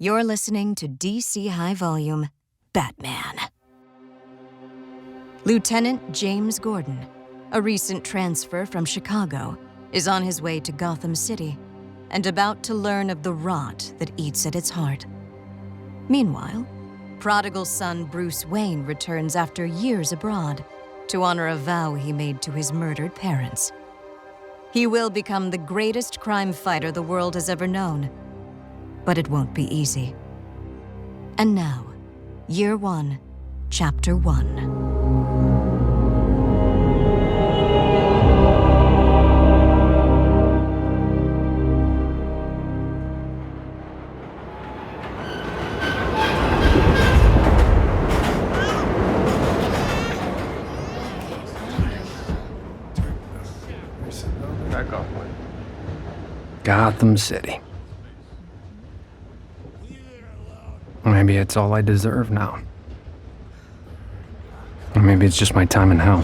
You're listening to DC High Volume, Batman. Lieutenant James Gordon, a recent transfer from Chicago, is on his way to Gotham City and about to learn of the rot that eats at its heart. Meanwhile, prodigal son Bruce Wayne returns after years abroad to honor a vow he made to his murdered parents. He will become the greatest crime fighter the world has ever known, but it won't be easy. And now, Year 1, Chapter 1. Gotham City. Maybe it's all I deserve now. Or maybe it's just my time in hell.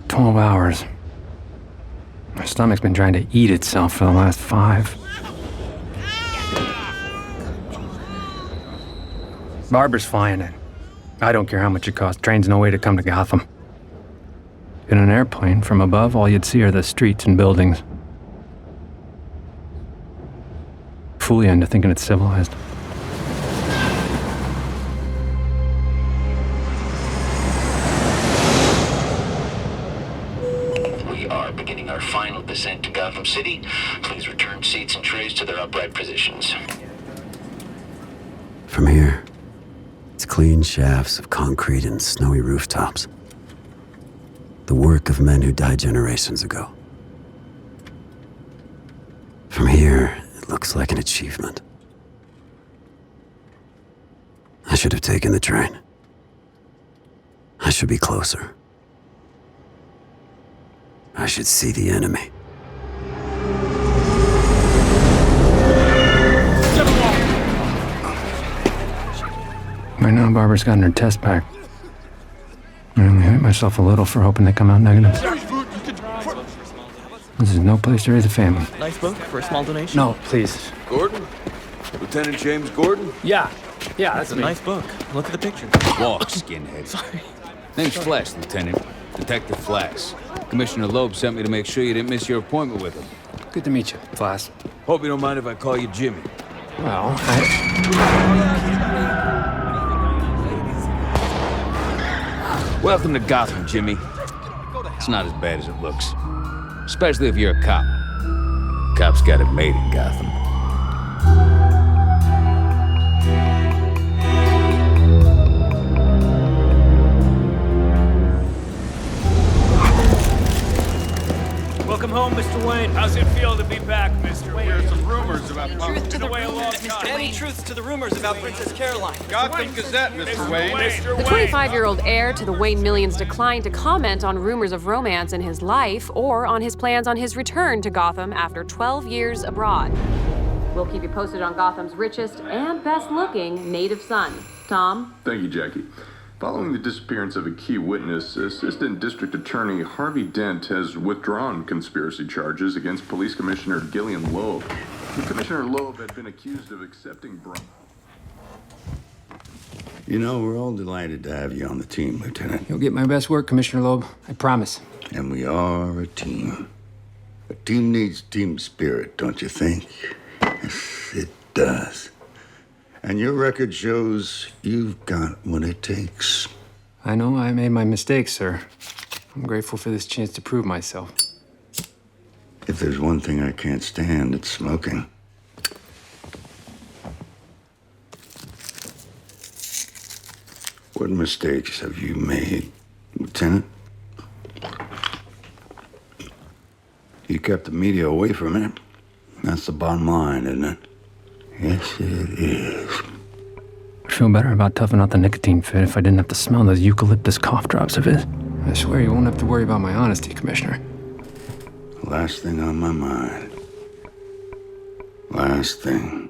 12 hours. My stomach's been trying to eat itself for the last 5. Barbara's flying in. I don't care how much it costs. Train's no way to come to Gotham. In an airplane, from above, all you'd see are the streets and buildings. Fool you into thinking it's civilized. We are beginning our final descent to Gotham City. Please return seats and trays to their upright positions. From here, it's clean shafts of concrete and snowy rooftops. The work of men who died generations ago. From here, it looks like an achievement. I should have taken the train. I should be closer. I should see the enemy. Right now, Barbara's gotten her test back. I only hit myself a little for hoping they come out negative. This is no place to raise a family. Nice book for a small donation. No, please. Gordon? Lieutenant James Gordon? Yeah, that's It's a nice book. Look at the picture. Walk, skinhead. Sorry. Name's Flash, Lieutenant. Detective Flash. Commissioner Loeb sent me to make sure you didn't miss your appointment with him. Good to meet you, Flash. Hope you don't mind if I call you Jimmy. Well, Welcome to Gotham, Jimmy. It's not as bad as it looks. Especially if you're a cop. Cops got it made in Gotham. Welcome home, Mr. Wayne. How's it feel to be back, Mr. Wayne? There's some rumors about Truth to the away a long time. Any truth to the rumors about Princess Caroline? Gotham Gazette, Mr. Wayne. The 25-year-old heir to the Wayne millions declined to comment on rumors of romance in his life or on his plans on his return to Gotham after 12 years abroad. We'll keep you posted on Gotham's richest and best-looking native son. Tom? Thank you, Jackie. Following the disappearance of a key witness, Assistant District Attorney Harvey Dent has withdrawn conspiracy charges against Police Commissioner Gillian Loeb. Commissioner Loeb had been accused of accepting bribes. You know, we're all delighted to have you on the team, Lieutenant. you'll get my best work, Commissioner Loeb. I promise. And we are a team. A team needs team spirit, don't you think? Yes, it does. And your record shows you've got what it takes. I know I made my mistakes, sir. I'm grateful for this chance to prove myself. If there's one thing I can't stand, it's smoking. What mistakes have you made, Lieutenant? You kept the media away from it. That's the bottom line, isn't it? Yes, it is. I'd feel better about toughing out the nicotine fit if I didn't have to smell those eucalyptus cough drops of his. I swear you won't have to worry about my honesty, Commissioner. Last thing on my mind. Last thing.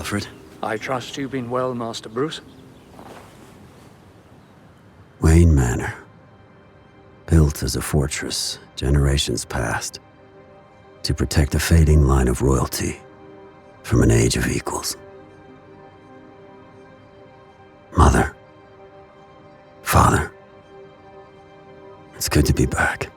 Alfred. I trust you been well, Master Bruce. Wayne Manor. Built as a fortress, generations past, to protect a fading line of royalty from an age of equals. Mother. Father. It's good to be back.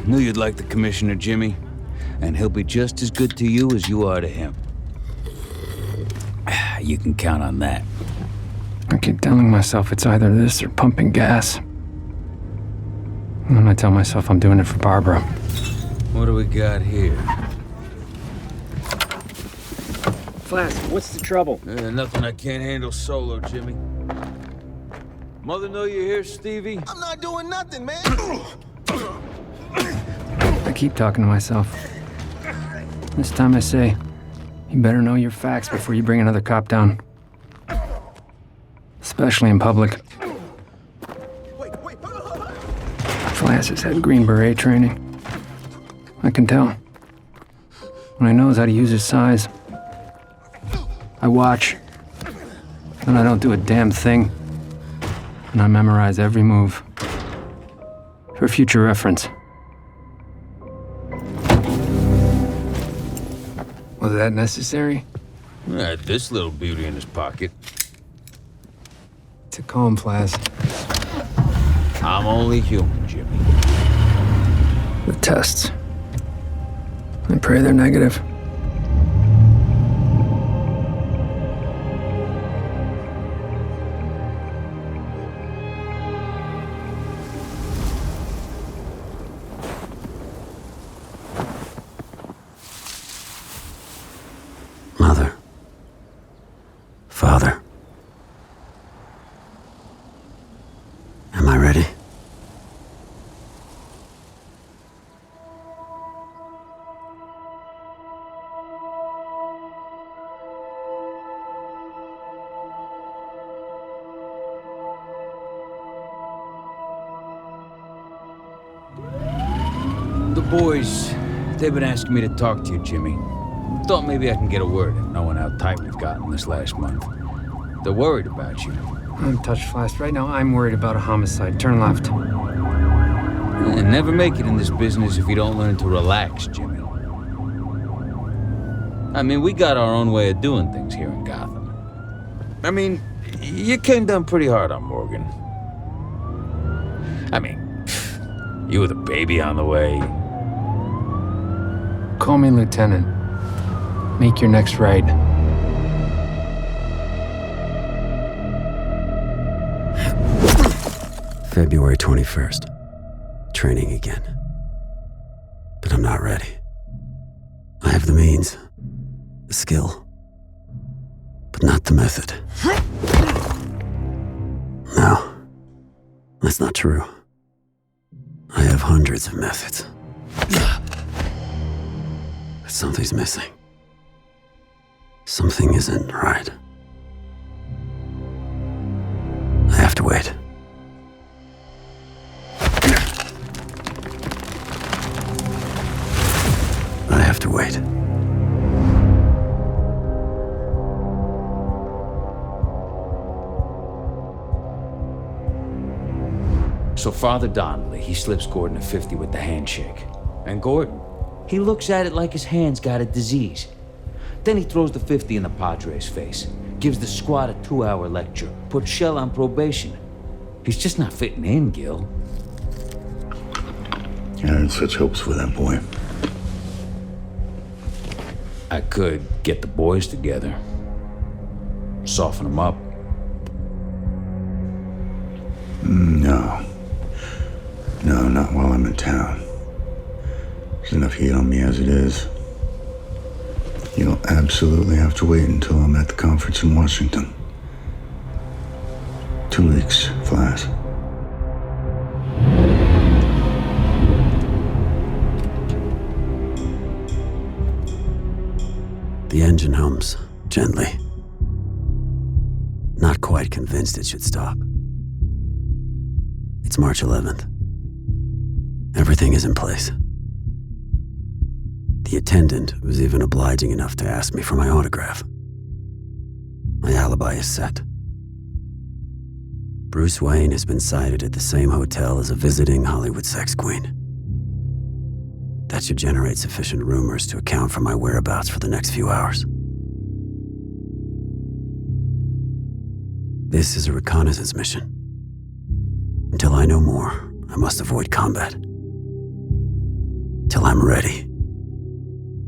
Knew you'd like the Commissioner, Jimmy. And he'll be just as good to you as you are to him. You can count on that. I keep telling myself it's either this or pumping gas. And then I tell myself I'm doing it for Barbara. What do we got here? Flask, what's the trouble? Nothing I can't handle solo, Jimmy. Mother know you're here, Stevie? I'm not doing nothing, man. I keep talking to myself. This time I say, you better know your facts before you bring another cop down. Especially in public. Flass has had Green Beret training. I can tell. When he knows how to use his size. I watch. Then I don't do a damn thing. And I memorize every move. For future reference. Was that necessary? This little beauty in his pocket. To calm, Flass. I'm only human, Jimmy. The tests. I pray they're negative. Mother. Father. Am I ready? The boys, they've been asking me to talk to you, Jimmy. Thought maybe I can get a word in, knowing how tight we've gotten this last month. They're worried about you. I'm touched, Flask. Right now, I'm worried about a homicide. Turn left. And never make it in this business if you don't learn to relax, Jimmy. I mean, we got our own way of doing things here in Gotham. I mean, you came down pretty hard on Morgan. I mean, you with a baby on the way. Call me Lieutenant. Make your next right. February 21st. Training again. But I'm not ready. I have the means, the skill, but not the method. No, that's not true. I have hundreds of methods. But something's missing. Something isn't right. I have to wait. I have to wait. So Father Donnelly, he slips Gordon a 50 with the handshake. And Gordon, he looks at it like his hand's got a disease. Then he throws the 50 in the Padre's face, gives the squad a 2-hour lecture, puts Shell on probation. He's just not fitting in, Gil. I had such hopes for that boy. I could get the boys together, soften them up. No. No, not while I'm in town. There's enough heat on me as it is. You'll absolutely have to wait until I'm at the conference in Washington. 2 weeks, Flash. The engine hums gently, not quite convinced it should stop. It's March 11th. Everything is in place. The attendant was even obliging enough to ask me for my autograph. My alibi is set. Bruce Wayne has been sighted at the same hotel as a visiting Hollywood sex queen. That should generate sufficient rumors to account for my whereabouts for the next few hours. This is a reconnaissance mission. Until I know more, I must avoid combat. Till I'm ready.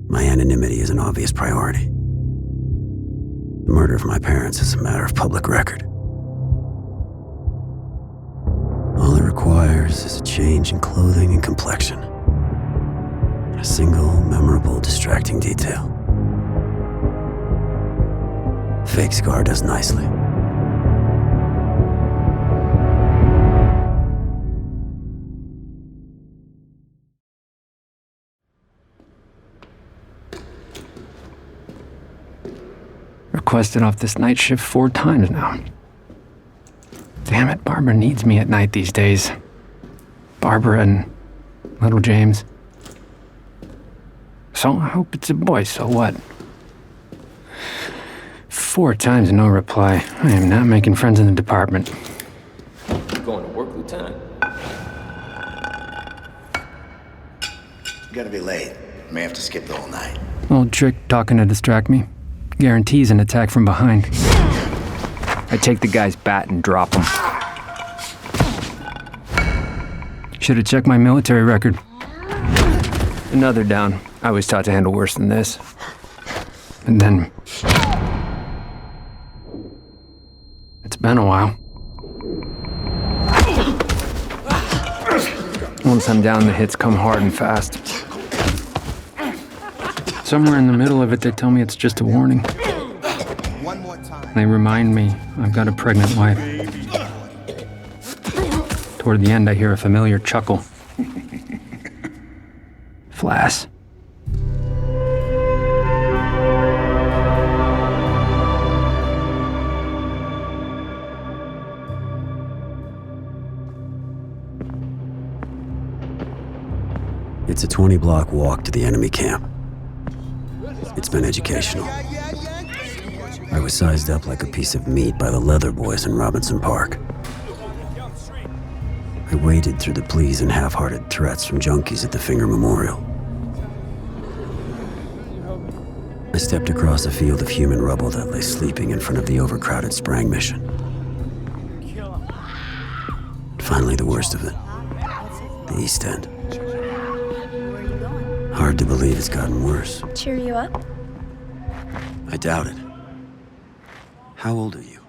My anonymity is an obvious priority. The murder of my parents is a matter of public record. All it requires is a change in clothing and complexion. A single, memorable, distracting detail. Fake scar does nicely. Requested off this night shift 4 times now. Damn it, Barbara needs me at night these days. Barbara and little James. So I hope it's a boy, so what? 4 times no reply. I am not making friends in the department. Going to work, Lieutenant? You gotta be late. May have to skip the whole night. Old trick talking to distract me. Guarantees an attack from behind. I take the guy's bat and drop him. Should have checked my military record. Another down. I was taught to handle worse than this. And then... It's been a while. Once I'm down, the hits come hard and fast. Somewhere in the middle of it, they tell me it's just a warning. They remind me I've got a pregnant wife. Toward the end, I hear a familiar chuckle. Flass. It's a 20-block walk to the enemy camp. It's been educational. I was sized up like a piece of meat by the leather boys in Robinson Park. I waded through the pleas and half-hearted threats from junkies at the Finger Memorial. I stepped across a field of human rubble that lay sleeping in front of the overcrowded Sprang mission. Finally, the worst of it. The East End. Hard to believe it's gotten worse. Cheer you up? I doubt it. How old are you?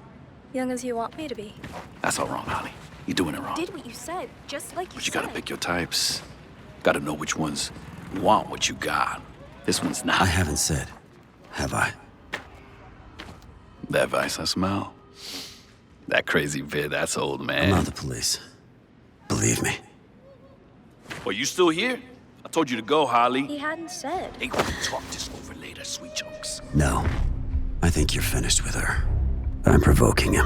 Young as you want me to be. That's all wrong, Holly. You're doing it wrong. Did what you said, just like you But you said. gotta pick your types. Gotta know which ones want what you got. This one's not. I haven't said, have I? That vice I smell. That crazy vid, that's old, man. I'm not the police. Believe me. Well, you still here? I told you to go, Holly. He hadn't said. Hey, we can talk this over later, sweet chunks. No. I think you're finished with her. I'm provoking him.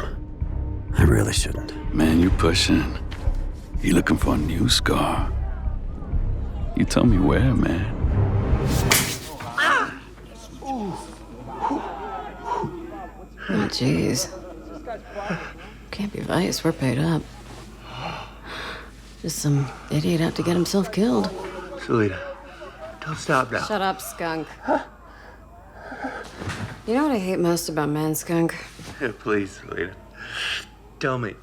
I really shouldn't. Man, you pushing. You looking for a new scar. You tell me where, man. Oh, jeez. Can't be vice. We're paid up. Just some idiot out to get himself killed. Selena, don't stop now. Shut up, skunk. You know what I hate most about men, skunk? Please, Selena. Tell me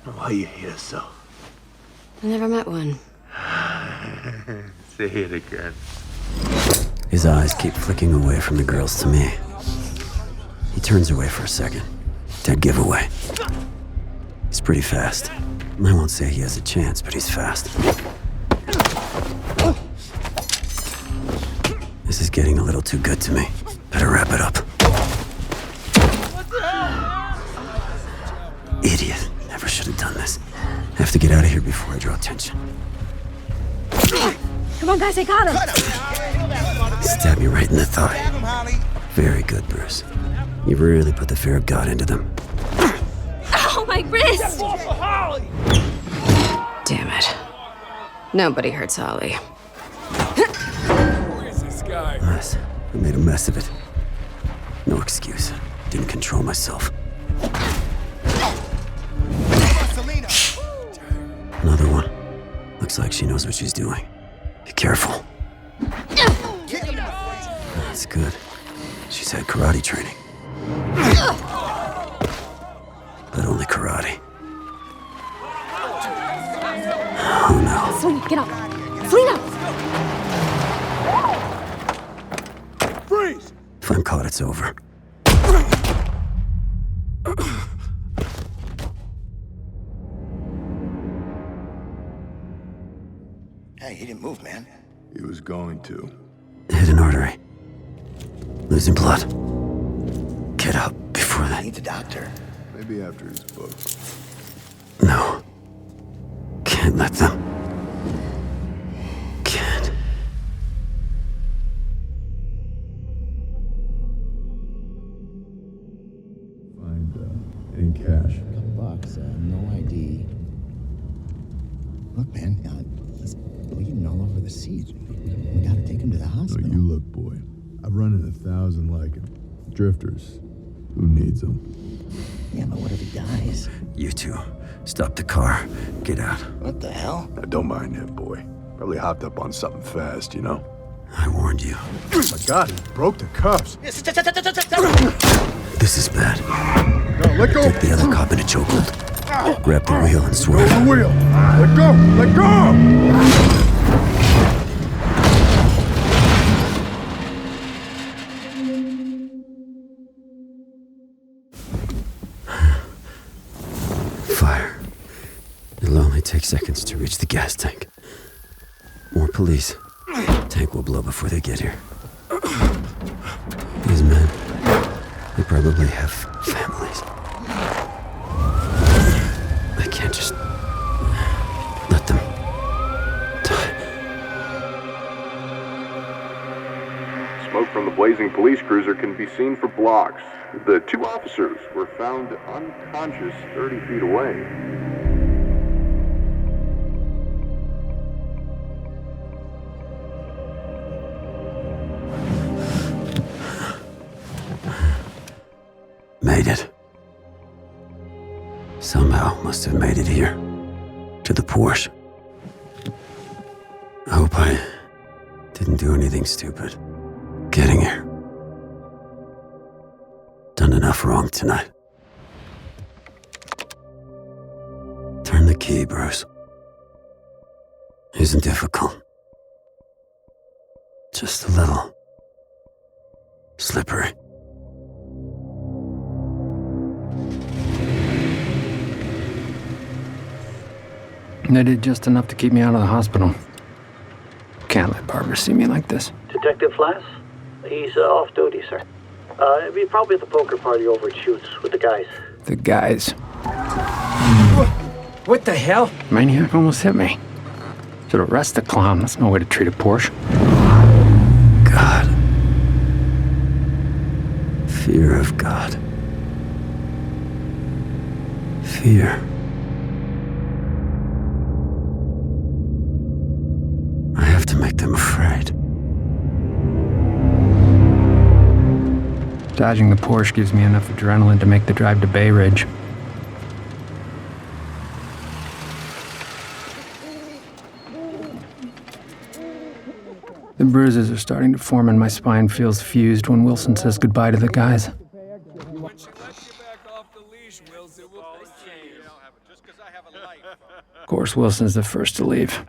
why you hate us so. I never met one. Say it again. His eyes keep flicking away from the girls to me. He turns away for a second. Dead giveaway. He's pretty fast. I won't say he has a chance, but he's fast. This is getting a little too good to me. Better wrap it up. Idiot. Never should have done this. I have to get out of here before I draw attention. Come on, guys, I got him. Stab me right in the thigh. Very good, Bruce. You really put the fear of God into them. Ow, my wrist! Damn it. Nobody hurts Holly. Where is this guy? Mess. I made a mess of it. No excuse. Didn't control myself. Another one. Looks like she knows what she's doing. Be careful. That's good. She's had karate training. But only karate. Oh no. Selena, get up. Selena! Freeze! If I'm caught, it's over. Hey, he didn't move, man. He was going to. Hit an artery. Losing blood. Get up before they... Need the doctor. Maybe after he's booked. No. Can't let them. Can't. Find any cash. $2, no ID. Look, man, he's bleeding all over the seat. We gotta take him to the hospital. No, you look, boy. I've run into 1,000 like him. Drifters. Who needs them? Yeah, but what if he dies? You two, stop the car. Get out. What the hell? Now, don't mind him, boy. Probably hopped up on something fast, you know? I warned you. Oh my God, he broke the cuffs. This is bad. No, let go. Take the other cop in a chokehold. Grab the wheel and swerve. The wheel. Let go. Let go. Fire. It'll only take seconds to reach the gas tank. More police. Tank will blow before they get here. These men, they probably have families. I can't just let them die. Smoke from the blazing police cruiser can be seen for blocks. The 2 officers were found unconscious 30 feet away. Made it. Somehow must have made it here. To the Porsche. I hope I didn't do anything stupid. Getting here. Done enough wrong tonight. Turn the key, Bruce. Isn't difficult. Just a little slippery. They did just enough to keep me out of the hospital. Can't let Barbara see me like this. Detective Flass? He's off duty, sir. He's probably at the poker party over at Shoots with the guys. The guys. What the hell? Maniac almost hit me. Should arrest the clown. That's no way to treat a Porsche. God. Fear of God. Fear. I have to make them afraid. Dodging the Porsche gives me enough adrenaline to make the drive to Bay Ridge. The bruises are starting to form and my spine feels fused when Wilson says goodbye to the guys. Of course, Wilson's the first to leave.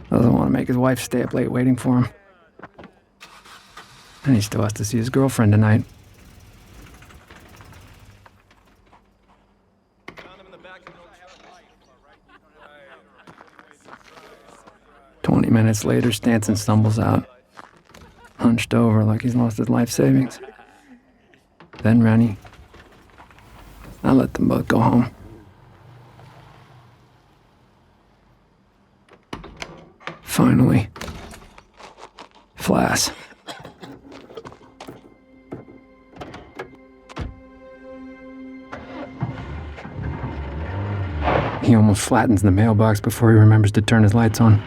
Doesn't want to make his wife stay up late waiting for him. And he still has to see his girlfriend tonight. "20 minutes later, Stanson stumbles out, hunched over like he's lost his life savings. Then Rennie. I let them both go home. Finally, Flass. He almost flattens the mailbox before he remembers to turn his lights on.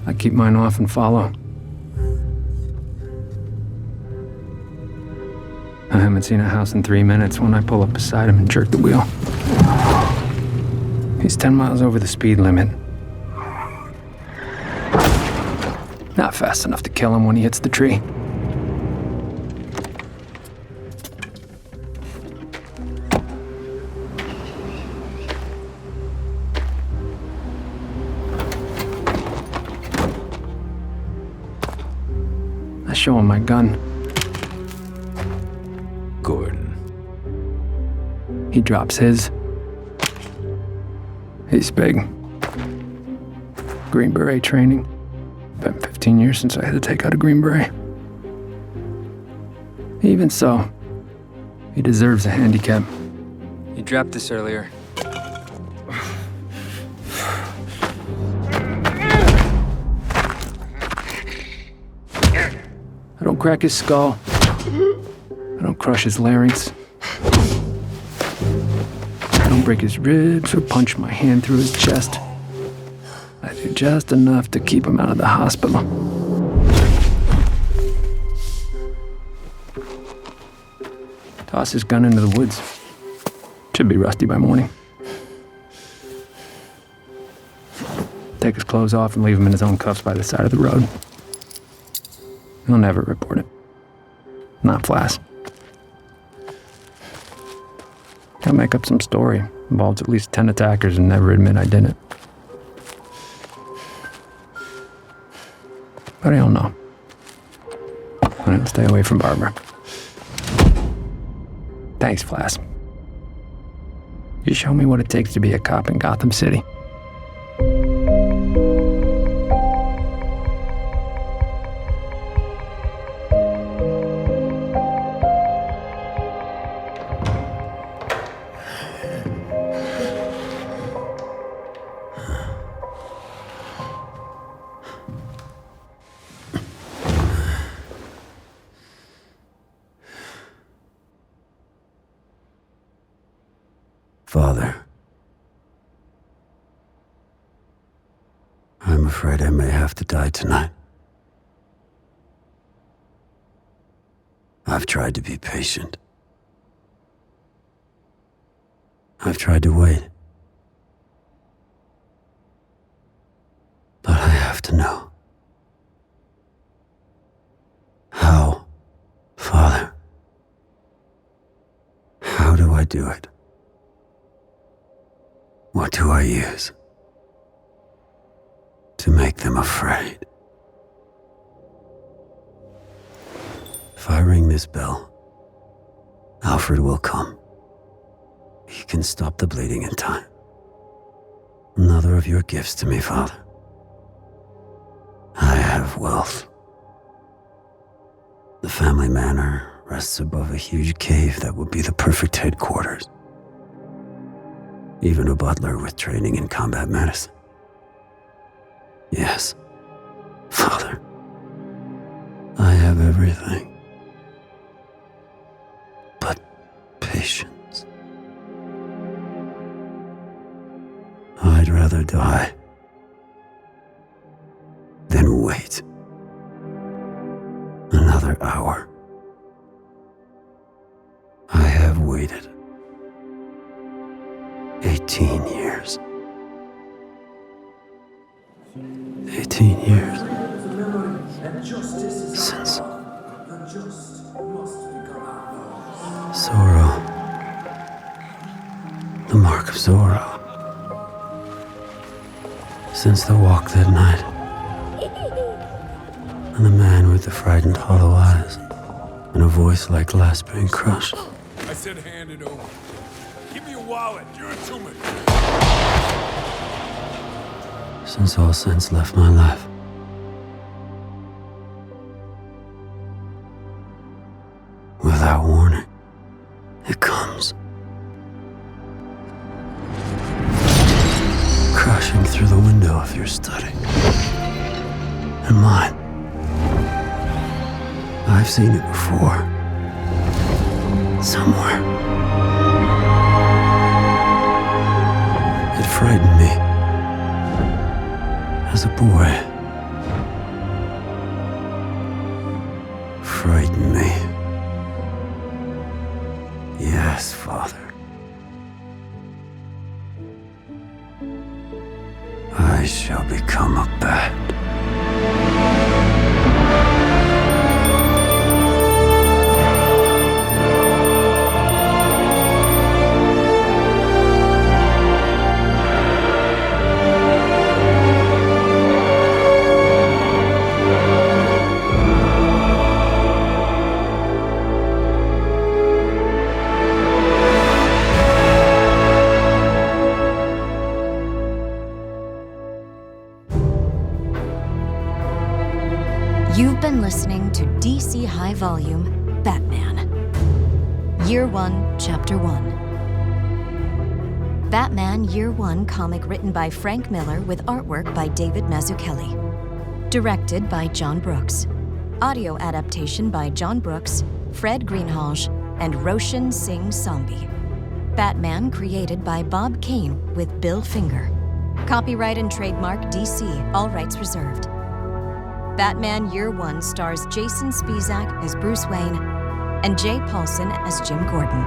I keep mine off and follow. I haven't seen a house in 3 minutes when I pull up beside him and jerk the wheel. He's 10 miles over the speed limit. Not fast enough to kill him when he hits the tree. I show him my gun. Gordon. He drops his. He's big. Green Beret training. Been 15 years since I had to take out a Green Beret. Even so, he deserves a handicap. You dropped this earlier. I don't crack his skull. I don't crush his larynx. I don't break his ribs or punch my hand through his chest. I do just enough to keep him out of the hospital. Toss his gun into the woods. Should be rusty by morning. Take his clothes off and leave him in his own cuffs by the side of the road. He'll never report it. Not Flass. I'll make up some story. Involves at least 10 attackers and never admit I didn't. But I don't know. I didn't stay away from Barbara. Thanks, Flass. You show me what it takes to be a cop in Gotham City. Father, I'm afraid I may have to die tonight. I've tried to be patient. I've tried to wait. But I have to know. How, Father? How do I do it? What do I use to make them afraid? If I ring this bell, Alfred will come. He can stop the bleeding in time. Another of your gifts to me, Father. I have wealth. The family manor rests above a huge cave that would be the perfect headquarters. Even a butler with training in combat medicine. Yes, Father, I have everything. But patience. I'd rather die than wait another hour. I have waited 18 years. 18 years. Since Zorro. The mark of Zorro. Since the walk that night. And the man with the frightened hollow eyes. And a voice like glass being crushed. I said hand it over. Give me your wallet. You're a tumor. Since all sense left my life. Without warning, it comes. Crashing through the window of your study. And mine. I've seen it before. Somewhere. It frightened me. As a boy. Frightened me. Yes, Father. I shall become a bat. You've been listening to DC High Volume Batman. Year 1, Chapter 1. Batman Year 1 comic written by Frank Miller with artwork by David Mazzucchelli. Directed by John Brooks. Audio adaptation by John Brooks, Fred Greenhalgh, and Roshan Singh Sambi. Batman created by Bob Kane with Bill Finger. Copyright and trademark DC, all rights reserved. Batman Year 1 stars Jason Spizak as Bruce Wayne and Jay Paulson as Jim Gordon.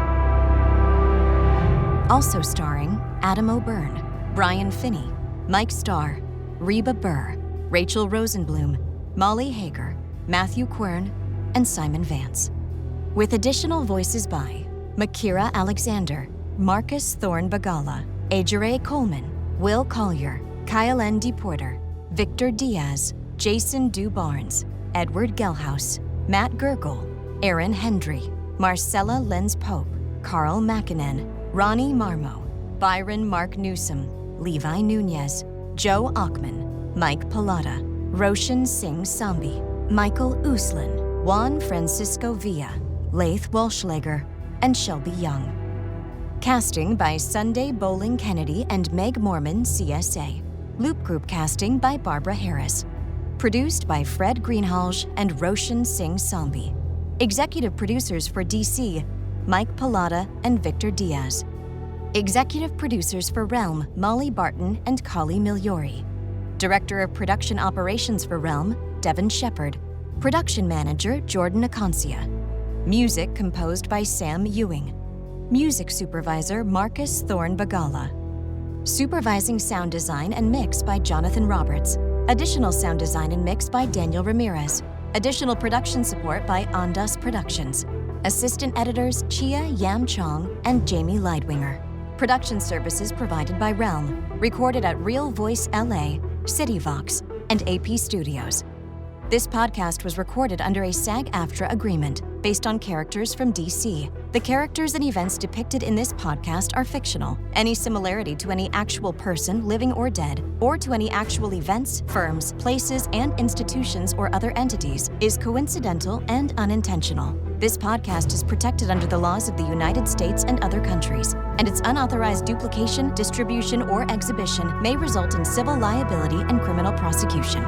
Also starring Adam O'Byrne, Brian Finney, Mike Starr, Reba Burr, Rachel Rosenblum, Molly Hager, Matthew Quern, and Simon Vance. With additional voices by Makira Alexander, Marcus Thorne Bagala, Ajare Coleman, Will Collier, Kyle N. DePorter, Victor Diaz, Jason Du Barnes, Edward Gelhaus, Matt Gergel, Aaron Hendry, Marcella Lenz-Pope, Carl Makinen, Ronnie Marmo, Byron Mark Newsom, Levi Nunez, Joe Achman, Mike Pallotta, Roshan Singh Sambi, Michael Uslan, Juan Francisco Villa, Laith Walschlager, and Shelby Young. Casting by Sunday Bowling Kennedy and Meg Mormon, CSA. Loop Group casting by Barbara Harris. Produced by Fred Greenhalgh and Roshan Singh Sambi. Executive producers for DC, Mike Pallotta and Victor Diaz. Executive producers for Realm, Molly Barton and Kali Migliori. Director of Production Operations for Realm, Devin Shepard. Production Manager, Jordan Acancia. Music composed by Sam Ewing. Music Supervisor, Marcus Thorne Bagala. Supervising sound design and mix by Jonathan Roberts. Additional sound design and mix by Daniel Ramirez. Additional production support by Ondas Productions. Assistant editors Chia Yam Chong and Jamie Leidwinger. Production services provided by Realm. Recorded at Real Voice LA, CityVox, and AP Studios. This podcast was recorded under a SAG-AFTRA agreement based on characters from DC. The characters and events depicted in this podcast are fictional. Any similarity to any actual person, living or dead, or to any actual events, firms, places, and institutions or other entities is coincidental and unintentional. This podcast is protected under the laws of the United States and other countries, and its unauthorized duplication, distribution, or exhibition may result in civil liability and criminal prosecution.